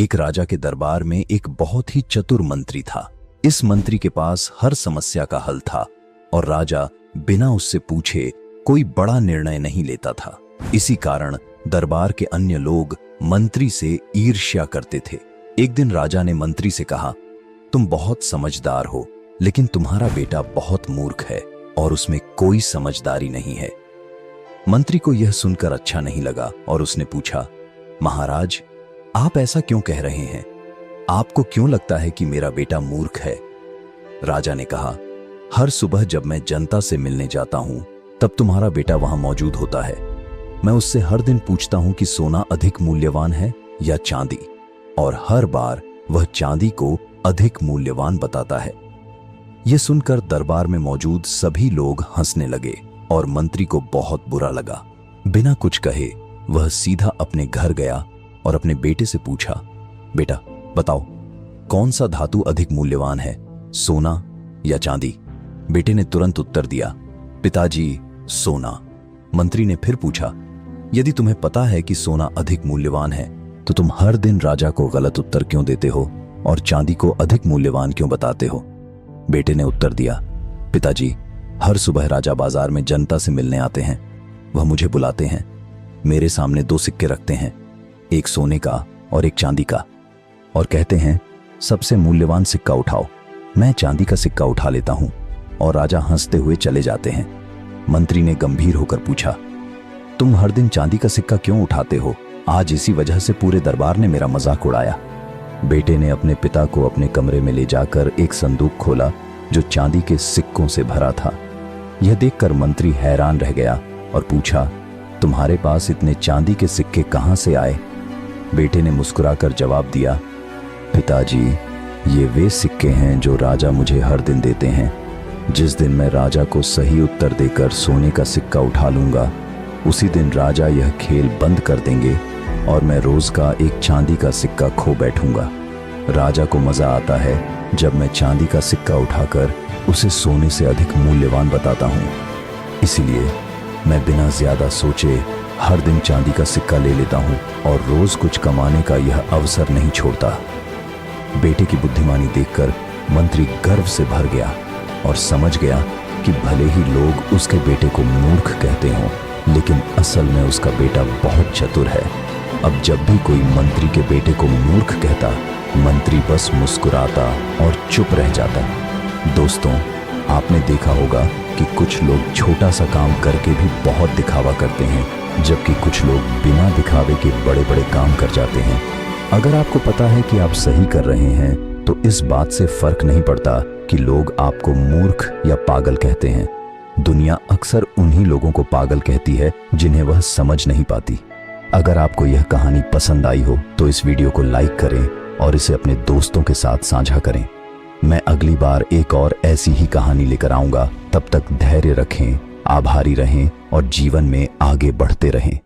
एक राजा के दरबार में एक बहुत ही चतुर मंत्री था। इस मंत्री के पास हर समस्या का हल था और राजा बिना उससे पूछे कोई बड़ा निर्णय नहीं लेता था। इसी कारण दरबार के अन्य लोग मंत्री से ईर्ष्या करते थे। एक दिन राजा ने मंत्री से कहा, तुम बहुत समझदार हो, लेकिन तुम्हारा बेटा बहुत मूर्ख है और उसमें कोई समझदारी नहीं है। मंत्री को यह सुनकर अच्छा नहीं लगा और उसने पूछा, महाराज, आप ऐसा क्यों कह रहे हैं? आपको क्यों लगता है कि मेरा बेटा मूर्ख है? राजा ने कहा, हर सुबह जब मैं जनता से मिलने जाता हूं, तब तुम्हारा बेटा वहां मौजूद होता है। मैं उससे हर दिन पूछता हूं कि सोना अधिक मूल्यवान है या चांदी, और हर बार वह चांदी को अधिक मूल्यवान बताता है। यह सुनकर दरबार में मौजूद सभी लोग हंसने लगे और मंत्री को बहुत बुरा लगा। बिना कुछ कहे वह सीधा अपने घर गया और अपने बेटे से पूछा, बेटा बताओ, कौन सा धातु अधिक मूल्यवान है, सोना या चांदी? बेटे ने तुरंत उत्तर दिया, पिताजी, सोना। मंत्री ने फिर पूछा, यदि तुम्हें पता है कि सोना अधिक मूल्यवान है, तो तुम हर दिन राजा को गलत उत्तर क्यों देते हो और चांदी को अधिक मूल्यवान क्यों बताते हो? बेटे ने उत्तर दिया, पिताजी, हर सुबह राजा बाजार में जनता से मिलने आते हैं। वह मुझे बुलाते हैं, मेरे सामने 2 सिक्के रखते हैं, एक सोने का और एक चांदी का, और कहते हैं, सबसे मूल्यवान सिक्का उठाओ। मैं चांदी का सिक्का उठा लेता हूं और राजा हंसते हुए चले जाते हैं। मंत्री ने गंभीर होकर पूछा, तुम हर दिन चांदी का सिक्का क्यों उठाते हो? आज इसी वजह से पूरे दरबार ने मेरा मजाक उड़ाया। बेटे ने अपने पिता को अपने कमरे में ले जाकर एक संदूक खोला जो चांदी के सिक्कों से भरा था। यह देखकर मंत्री हैरान रह गया और पूछा, तुम्हारे पास इतने चांदी के सिक्के कहां से आए? बेटे ने मुस्कुराकर जवाब दिया, पिताजी, ये वे सिक्के हैं जो राजा मुझे हर दिन देते हैं। जिस दिन मैं राजा को सही उत्तर देकर सोने का सिक्का उठा लूंगा, उसी दिन राजा यह खेल बंद कर देंगे और मैं रोज का एक चांदी का सिक्का खो बैठूंगा। राजा को मजा आता है जब मैं चांदी का सिक्का उठाकर उसे सोने से अधिक मूल्यवान बताता हूं। इसीलिए मैं बिना ज्यादा सोचे हर दिन चांदी का सिक्का ले लेता हूं और रोज कुछ कमाने का यह अवसर नहीं छोड़ता। बेटे की बुद्धिमानी देखकर मंत्री गर्व से भर गया और समझ गया कि भले ही लोग उसके बेटे को मूर्ख कहते हों, लेकिन असल में उसका बेटा बहुत चतुर है। अब जब भी कोई मंत्री के बेटे को मूर्ख कहता, मंत्री बस मुस्कुराता और चुप रह जाता। दोस्तों, आपने देखा होगा कि कुछ लोग छोटा सा काम करके भी बहुत दिखावा करते हैं, जबकि कुछ लोग बिना दिखावे के बड़े बड़े काम कर जाते हैं। अगर आपको पता है कि आप सही कर रहे हैं, तो इस बात से फर्क नहीं पड़ता कि लोग आपको मूर्ख या पागल कहते हैं। दुनिया अक्सर उन्हीं लोगों को पागल कहती है जिन्हें वह समझ नहीं पाती। अगर आपको यह कहानी पसंद आई हो तो इस वीडियो को लाइक करें और इसे अपने दोस्तों के साथ साझा करें। मैं अगली बार एक और ऐसी ही कहानी लेकर आऊंगा। तब तक धैर्य रखें, आभारी रहें और जीवन में आगे बढ़ते रहें।